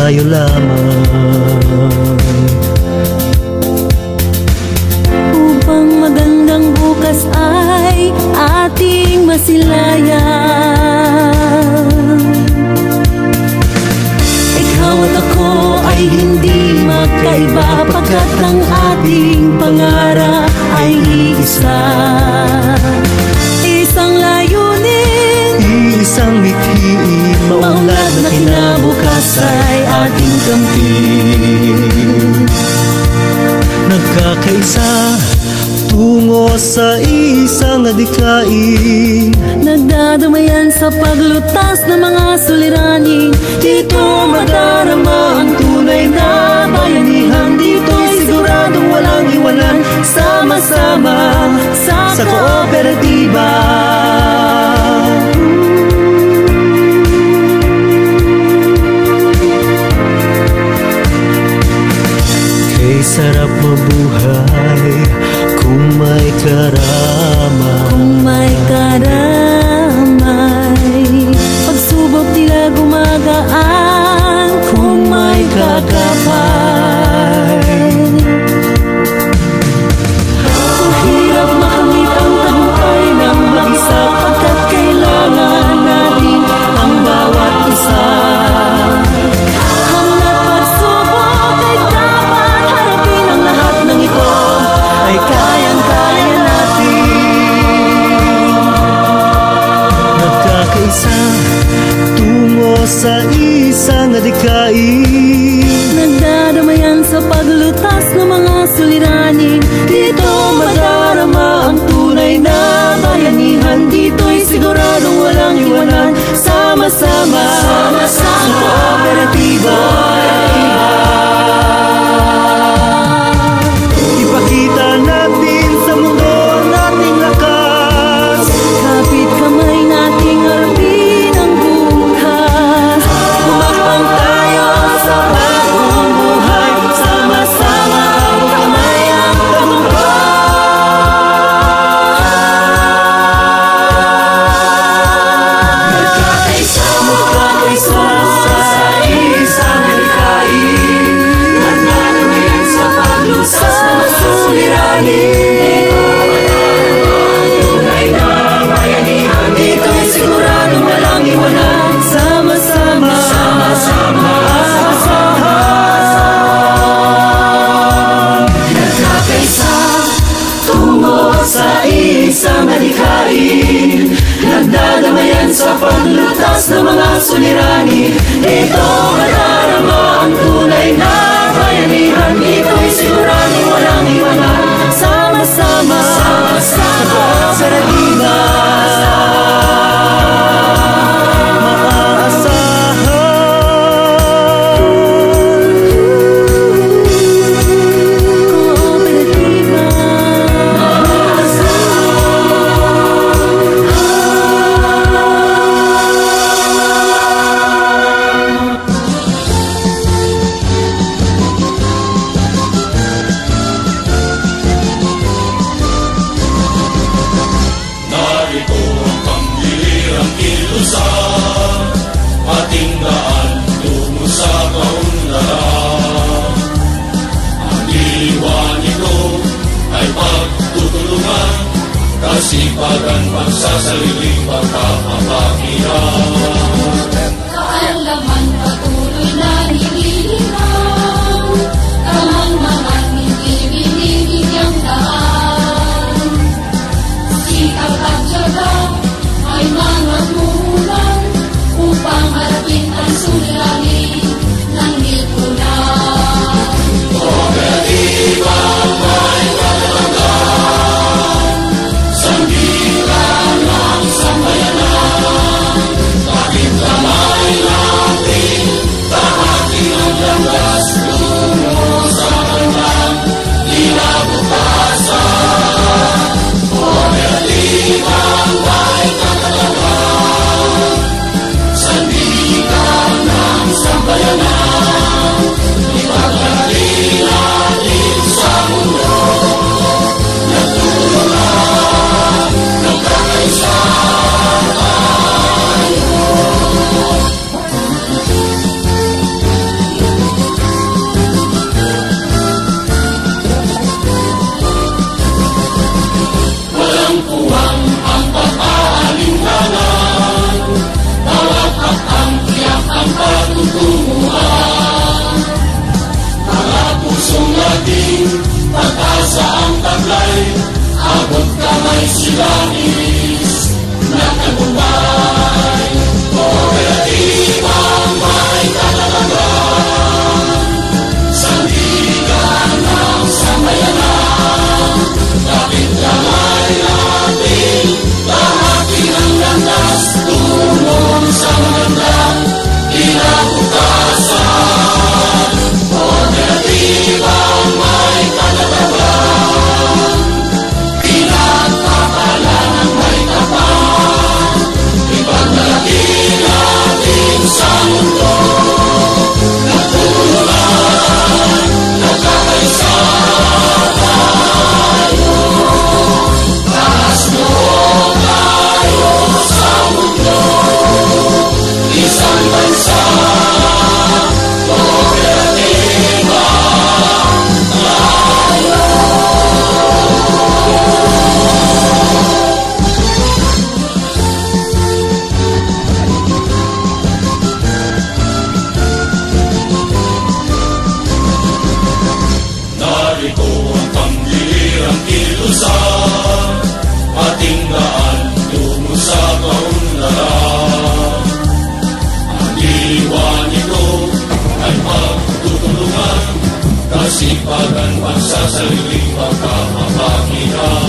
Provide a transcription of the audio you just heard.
tayo lamang. Upang magandang bukas ay ating masilayan. Ikaw at ako ay hindi magkaiba, pagkat ang ating pangarap ay iisa. Isang layunin, isang mithiin, maunlad na kinabukas ay ating kamtin. Nagkakaisa tungo sa isang adikain, nagdadamayan sa paglutas ng mga suliranin. Dito madarama ang tunay na bayanihan. Dito'y siguradong walang iwanan, sama-sama sa kooperatiba. Kay sarap mabuhay kung may karamay. Kung may karamay, pagsubok tila gumagaan. Kung may kagapay, hirap makamit ang tagumpay ng mag-isa, pagkat kailangan natin ang bawat isa. Hangga't pagsubok ay dapat harapin, ang lahat ng ito ay kayang-kaya natin. Nagkakaisa tungo sa isang adikain, nagdadamayan sa paglutas ng mga suliranin. Dito madarama ang tunay na bayanihan. Dito'y siguradong walang iwanan, sama-sama sa kooperatiba. ipakita natin sa mundo nating lakas. Kapit kamay nating harapin ang bukas. Humakbang tayo sa bagong buhay, sama-sama kamay ang tagumpay. Magkakaisa sa isang adikain, nagdadamayan sa paglusas ng mga suliranin. Tunay na bayanihan, dito'y siguradong walang iwanan, sama-sama nagkakaisa tungo sa isang adikain, nagdadamayan sa paglutas ng mga suliranin. Dito madarama ang tunay na bayanihan. Dito'y siguradong walang iwanan, sama-sama sa kooperatiba. Narito ang pangilirang kilusan, ating daan tungo sa kaunlaran. Ang diwa nito ay pagtutulungan, kasipagan, pagsasaliling, pagkakapakiran. Kaalaman patuloy na nililinaw, tamang mga hindi binibigyan daan. Sikap at tiyaga ay mga mulan, upang harapin ang suliranin ng lipunan. Kooperatiba may katalagan, sandigan ng sambayanan, kapit kasipagan, pagsasariling pagkakapakihan.